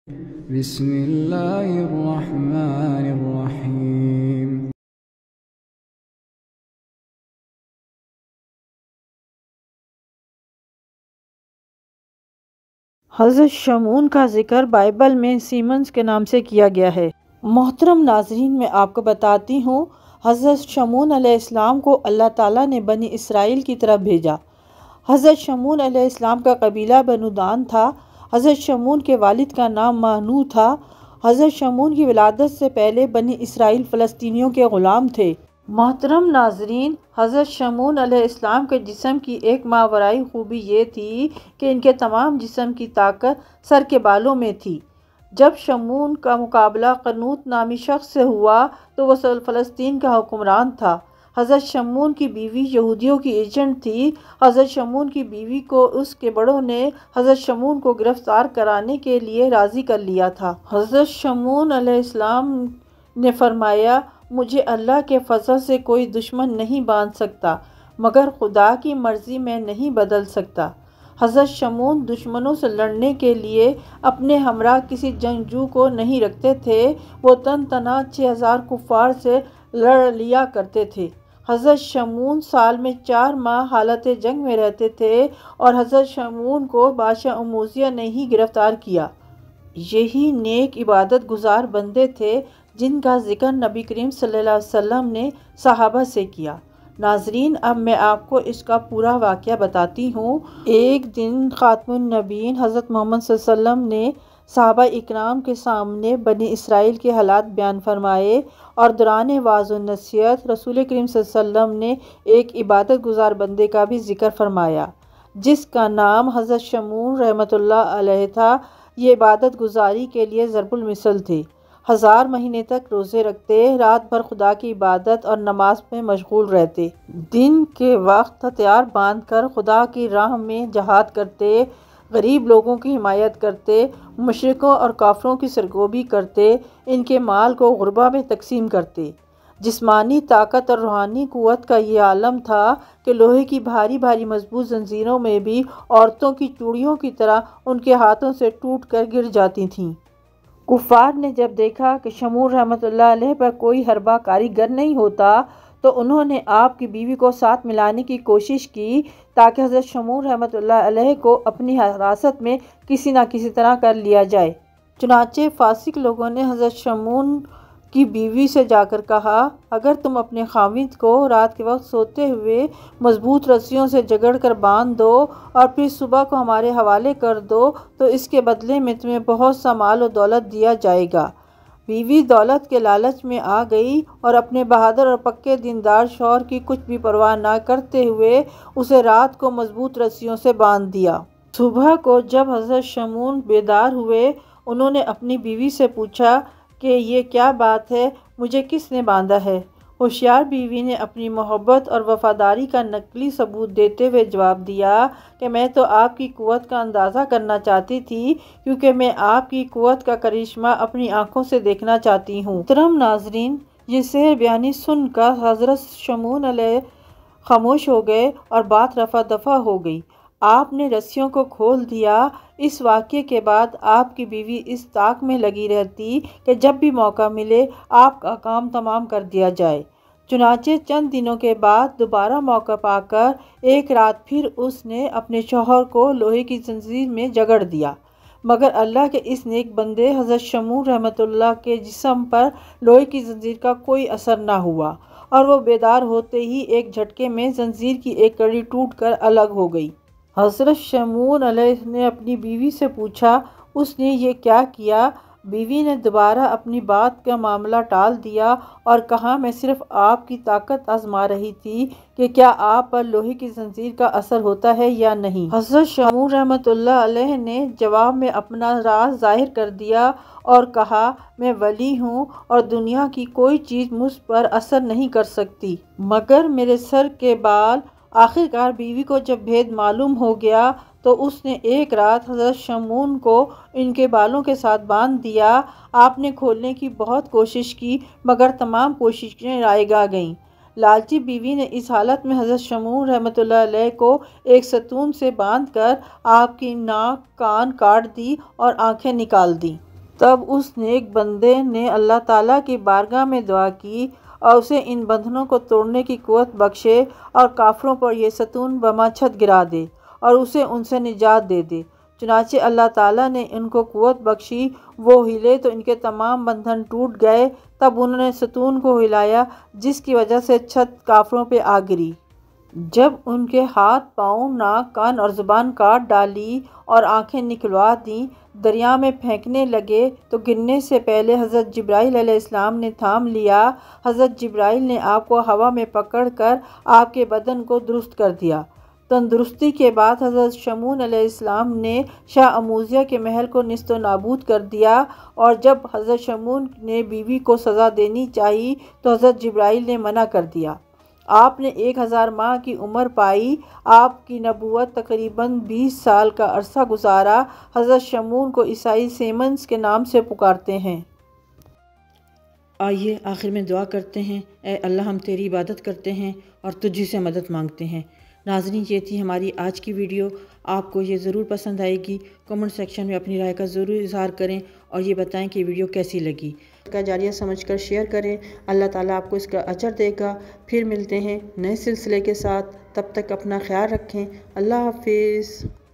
بسم اللہ الرحمن الرحیم۔ حضرت شمعون کا ذکر بائبل میں سیمنز کے نام سے کیا گیا ہے۔ محترم ناظرین، میں آپ کو بتاتی ہوں، حضرت شمعون علیہ السلام کو اللہ تعالیٰ نے بنی اسرائیل کی طرف بھیجا۔ حضرت شمعون علیہ السلام کا قبیلہ بنو دان تھا۔ حضرت شمعون کے والد کا نام مانو تھا۔ حضرت شمعون کی ولادت سے پہلے بنی اسرائیل فلسطینیوں کے غلام تھے۔ محترم ناظرین، حضرت شمعون علیہ السلام کے جسم کی ایک ماورائی خوبی یہ تھی کہ ان کے تمام جسم کی طاقت سر کے بالوں میں تھی۔ جب شمعون کا مقابلہ قنوت نامی شخص سے ہوا تو وہ فلسطین کا حکمران تھا۔ حضرت شمعون کی بیوی یہودیوں کی ایجنٹ تھی۔ حضرت شمعون کی بیوی کو اس کے بڑوں نے حضرت شمعون کو گرفتار کرانے کے لیے راضی کر لیا تھا۔ حضرت شمعون علیہ السلام نے فرمایا، مجھے اللہ کے فضل سے کوئی دشمن نہیں باندھ سکتا مگر خدا کی مرضی میں نہیں بدل سکتا۔ حضرت شمعون دشمنوں سے لڑنے کے لیے اپنے ہمراہ کسی جنگجو کو نہیں رکھتے تھے، وہ تن تنہا 6000 کفار سے لڑ لیا کرتے تھے۔ حضرت شمعون سال میں 4 ماہ حالت جنگ میں رہتے تھے اور حضرت شمعون کو بادشاہ اموزیہ نے ہی گرفتار کیا۔ یہی نیک عبادت گزار بندے تھے جن کا ذکر نبی کریم صلی اللہ علیہ وسلم نے صحابہ سے کیا۔ ناظرین، اب میں آپ کو اس کا پورا واقعہ بتاتی ہوں۔ ایک دن خاتم النبیین حضرت محمد صلی اللہ علیہ وسلم نے صحابہ اکرام کے سامنے بنی اسرائیل کے حالات بیان فرمائے اور دوران وعظ و نصیحت رسول کریم صلی اللہ علیہ وسلم نے ایک عبادت گزار بندے کا بھی ذکر فرمایا جس کا نام حضرت شمعون رحمۃ اللہ علیہ تھا۔ یہ عبادت گزاری کے لیے ضرب المثل تھے۔ 1000 مہینے تک روزے رکھتے، رات بھر خدا کی عبادت اور نماز میں مشغول رہتے، دن کے وقت ہتھیار باندھ کر خدا کی راہ میں جہاد کرتے، غریب لوگوں کی حمایت کرتے، مشرکوں اور کافروں کی سرگوبی کرتے، ان کے مال کو غربا میں تقسیم کرتے۔ جسمانی طاقت اور روحانی قوت کا یہ عالم تھا کہ لوہے کی بھاری بھاری مضبوط زنجیروں میں بھی عورتوں کی چوڑیوں کی طرح ان کے ہاتھوں سے ٹوٹ کر گر جاتی تھیں۔ کفار نے جب دیکھا کہ شمعون رحمۃ اللہ علیہ پر کوئی حربہ کاریگر نہیں ہوتا تو انہوں نے آپ کی بیوی کو ساتھ ملانے کی کوشش کی تاکہ حضرت شمعون رحمۃ اللہ علیہ کو اپنی حراست میں کسی نہ کسی طرح کر لیا جائے۔ چنانچہ فاسق لوگوں نے حضرت شمعون کی بیوی سے جا کر کہا، اگر تم اپنے خاوند کو رات کے وقت سوتے ہوئے مضبوط رسیوں سے جگڑ کر باندھ دو اور پھر صبح کو ہمارے حوالے کر دو تو اس کے بدلے میں تمہیں بہت سا مال و دولت دیا جائے گا۔ بیوی دولت کے لالچ میں آ گئی اور اپنے بہادر اور پکے دیندار شوہر کی کچھ بھی پرواہ نہ کرتے ہوئے اسے رات کو مضبوط رسیوں سے باندھ دیا۔ صبح کو جب حضرت شمعون بیدار ہوئے، انہوں نے اپنی بیوی سے پوچھا کہ یہ کیا بات ہے، مجھے کس نے باندھا ہے؟ ہوشیار بیوی نے اپنی محبت اور وفاداری کا نقلی ثبوت دیتے ہوئے جواب دیا کہ میں تو آپ کی قوت کا اندازہ کرنا چاہتی تھی کیونکہ میں آپ کی قوت کا کرشمہ اپنی آنکھوں سے دیکھنا چاہتی ہوں۔ محترم ناظرین، یہ سحر بیانی سن کر حضرت شمعون علیہ خاموش ہو گئے اور بات رفع دفع ہو گئی۔ آپ نے رسیوں کو کھول دیا۔ اس واقعے کے بعد آپ کی بیوی اس طاق میں لگی رہتی کہ جب بھی موقع ملے آپ کا کام تمام کر دیا جائے۔ چنانچہ چند دنوں کے بعد دوبارہ موقع پا کر ایک رات پھر اس نے اپنے شوہر کو لوہے کی زنجیر میں جگڑ دیا، مگر اللہ کے اس نیک بندے حضرت شمعون رحمۃ اللہ کے جسم پر لوہے کی زنجیر کا کوئی اثر نہ ہوا اور وہ بیدار ہوتے ہی ایک جھٹکے میں زنجیر کی ایک کڑی ٹوٹ کر الگ ہو گئی۔ حضرت شمعون علیہ نے اپنی بیوی سے پوچھا، اس نے یہ کیا کیا؟ بیوی نے دوبارہ اپنی بات کا معاملہ ٹال دیا اور کہا، میں صرف آپ کی طاقت آزما رہی تھی کہ کیا آپ پر لوہے کی زنجیر کا اثر ہوتا ہے یا نہیں۔ حضرت شمعون رحمۃ اللہ علیہ نے جواب میں اپنا راز ظاہر کر دیا اور کہا، میں ولی ہوں اور دنیا کی کوئی چیز مجھ پر اثر نہیں کر سکتی مگر میرے سر کے بال۔ آخرکار بیوی کو جب بھید معلوم ہو گیا تو اس نے ایک رات حضرت شمعون کو ان کے بالوں کے ساتھ باندھ دیا۔ آپ نے کھولنے کی بہت کوشش کی مگر تمام کوششیں رائیگاں گئیں۔ لالچی بیوی نے اس حالت میں حضرت شمعون رحمۃ اللہ علیہ کو ایک ستون سے باندھ کر آپ کی ناک کان کاٹ دی اور آنکھیں نکال دیں۔ تب اس نیک بندے نے اللہ تعالیٰ کی بارگاہ میں دعا کی اور اسے ان بندھنوں کو توڑنے کی قوت بخشے اور کافروں پر یہ ستون بما چھت گرا دے اور اسے ان سے نجات دے دے۔ چنانچہ اللہ تعالیٰ نے ان کو قوت بخشی، وہ ہلے تو ان کے تمام بندھن ٹوٹ گئے۔ تب انہوں نے ستون کو ہلایا جس کی وجہ سے چھت کافروں پہ آ گری۔ جب ان کے ہاتھ، پاؤں، ناک، کان اور زبان کاٹ ڈالی اور آنکھیں نکلوا دیں، دریا میں پھینکنے لگے تو گرنے سے پہلے حضرت جبرائیل علیہ السلام نے تھام لیا۔ حضرت جبرائیل نے آپ کو ہوا میں پکڑ کر آپ کے بدن کو درست کر دیا۔ تندرستی کے بعد حضرت شمعون علیہ السلام نے شاہ اموزیہ کے محل کو نیست و نابود کر دیا، اور جب حضرت شمعون نے بیوی کو سزا دینی چاہی تو حضرت جبرائیل نے منع کر دیا۔ آپ نے 1000 ماہ کی عمر پائی۔ آپ کی نبوت تقریباً 20 سال کا عرصہ گزارا۔ حضرت شمعون کو عیسائی سیمنز کے نام سے پکارتے ہیں۔ آئیے آخر میں دعا کرتے ہیں۔ اے اللہ، ہم تیری عبادت کرتے ہیں اور تجھ سے مدد مانگتے ہیں۔ ناظرین، یہ تھی ہماری آج کی ویڈیو۔ آپ کو یہ ضرور پسند آئے گی۔ کمنٹ سیکشن میں اپنی رائے کا ضرور اظہار کریں اور یہ بتائیں کہ ویڈیو کیسی لگی۔ کا جاریہ سمجھ کر شیئر کریں۔ اللہ تعالیٰ آپ کو اس کا اجر دے گا۔ پھر ملتے ہیں نئے سلسلے کے ساتھ۔ تب تک اپنا خیال رکھیں۔ اللہ حافظ۔